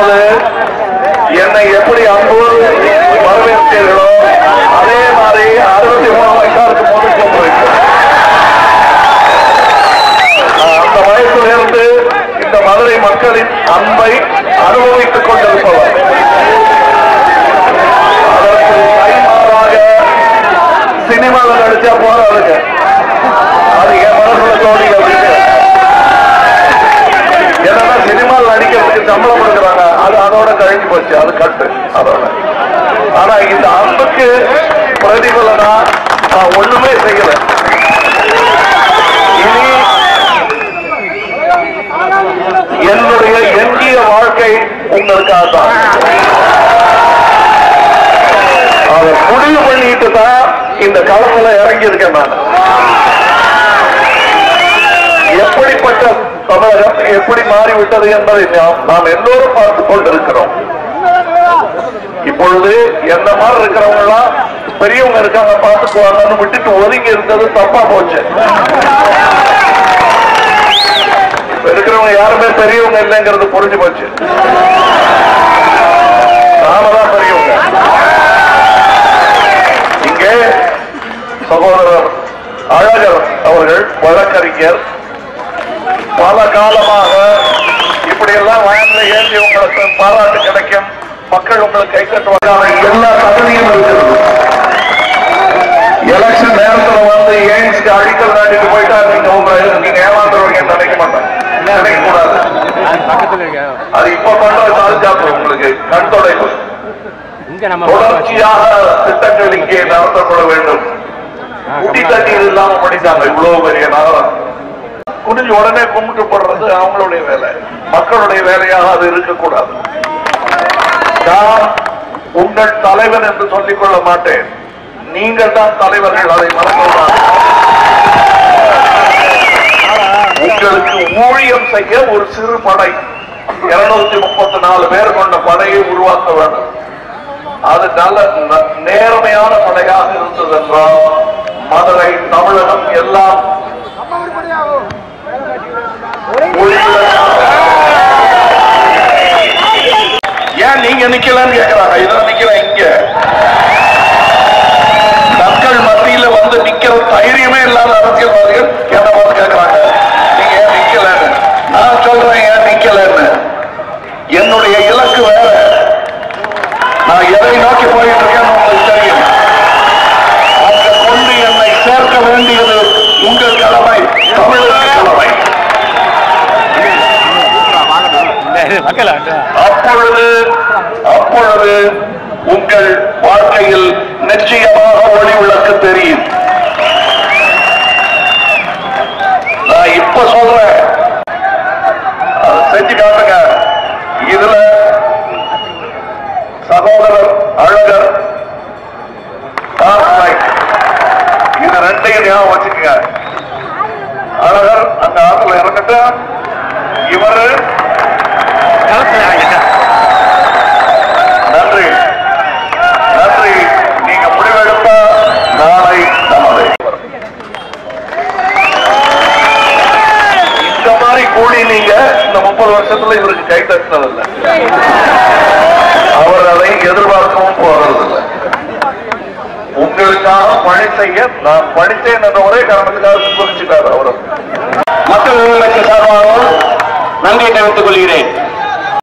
போது என்னை எப்படி அன்போடு வரவேற்றீர்களோ அதே மாதிரி 63 வயசாருக்கு போது சொல்றேன். அந்த வயசிலிருந்து இந்த மதுரை மக்களின் அன்பை அனுபவித்துக் கொண்டிருப்பவர். அதற்கு கைமாறாக சினிமாவில் நடிச்சா போறாளுங்க, அது என் மனசுல தோணி அப்படின்னு. என்னன்னா சினிமாவில் நடிக்கிறதுக்கு சம்பளம் கொடுக்குறாங்க, அது அதோட கழிஞ்சு போச்சு, அது கட்டு அதோட. ஆனா இந்த அன்புக்கு பிரதிபலனா நான் ஒண்ணுமே செய்யல. இனி என்னுடைய எஞ்சிய வாழ்க்கை உங்களுக்காக தான். அதை முடிவு பண்ணிட்டு தான் இந்த களத்துல இறங்கி இருக்கேன் நான். எப்படிப்பட்ட தமிழகம் எப்படி மாறிவிட்டது என்பதை நாம் எல்லோரும் பார்த்துக் கொண்டிருக்கிறோம். இப்பொழுது என்ன மாதிரி இருக்கிறவங்க எல்லாம் பெரியவங்க இருக்காங்க பார்த்துக்குவாங்கன்னு விட்டுட்டு ஒதுங்கி இருந்தது தப்பா போச்சு. இருக்கிறவங்க யாருமே பெரியவங்க இல்லைங்கிறது புரிஞ்சு போச்சு. நாம தான் பெரியவங்க. இங்கே சகோதரர் அழகர் அவர்கள் வழக்கறிஞர், பல காலமாக இப்படியெல்லாம் வயதுல ஏந்தி உங்களுக்கு பாராட்டு கிடைக்கும், மக்கள் உங்களுக்கு கை தட்டுவதற்கான எல்லா தகுதியும் இருக்கிறது. எலெக்ஷன் நேரத்தில் வந்து எய்ம்ஸ்க்கு அடிக்கல் நாட்டிட்டு போயிட்டா நீங்க ஏமாந்துருவீங்கன்னு நினைக்க மாட்டாங்க, நினைக்க கூடாது. அது இப்ப பண்ண சாதிச்சாப்பு உங்களுக்கு கண் தொடைப்பு. தொடர்ச்சியாக திட்டங்கள் இங்கே நடத்தப்பட வேண்டும். குட்டி தண்ணீர் இல்லாம படித்தாங்க இவ்வளவு பெரிய நகரம். குடிஞ்சு உடனே கும்பிட்டு போடுறது அவங்களுடைய வேலை, மக்களுடைய வேலையாக அது இருக்கக்கூடாது. நான் உங்கள் தலைவன் என்று சொல்லிக் கொள்ள மாட்டேன், நீங்கள் தான் தலைவர்கள், அதை மறந்துவிடாது. உங்களுக்கு ஊழியம் செய்ய ஒரு சிறு படை, 234 பேர் கொண்ட படையை உருவாக்க வேண்டும். அது நல்ல நேர்மையான படையாக இருந்தது என்றால் மதுரை, தமிழகம் எல்லாம் ஏன் நீங்க நிக்கலன்னு கேட்கிறாங்க. இதான் நிக்கல, இங்க மக்கள் மத்தியில வந்து நிக்கிற தைரியமே இல்லாத அரசியல்வாதிகள் என்ன பார்த்து கேட்கிறாங்க, நீங்க ஏன் நிக்கலன்னு. நான் சொல்றேன் ஏன் நிக்கலன்னு. என்னுடைய இலக்கு வேற, நான் எதை நோக்கி போயிட்டு இருக்கேன்னு உங்களுக்கு தெரியும். அங்க கொண்டு என்னை சேர்க்க வேண்டியது உங்கள் கடமை, தமிழக கடமை. அப்பொழுது உங்கள் வாழ்க்கையில் நிச்சயமாக ஒளி விளக்கு தெரியும். நான் இப்ப சொல்றேன், செஞ்சு காட்டுங்க. இதுல சகோதரர் அழகர், இது ரெண்டையும் ஞாபகம் வச்சுக்கங்க. அழகர் அந்த ஆத்துல இறங்கிட்டு இவரு நன்றி நன்றி. நீங்க முடிவெடுப்ப நாளை நமது. இந்த மாதிரி கூடி நீங்க இந்த 30 வருஷத்துல இவருக்கு கை தட்டினதில்லை, அவர் அதை எதிர்பார்க்கவும் போறதில்லை. உங்களுக்காக பணி செய்ய நான் படித்தேன் என்ற ஒரே காரணத்துக்காக குறிச்சிட்டார் அவர். மக்கள் சார்பாக நன்றி தெரிவித்துக் கொள்கிறேன்.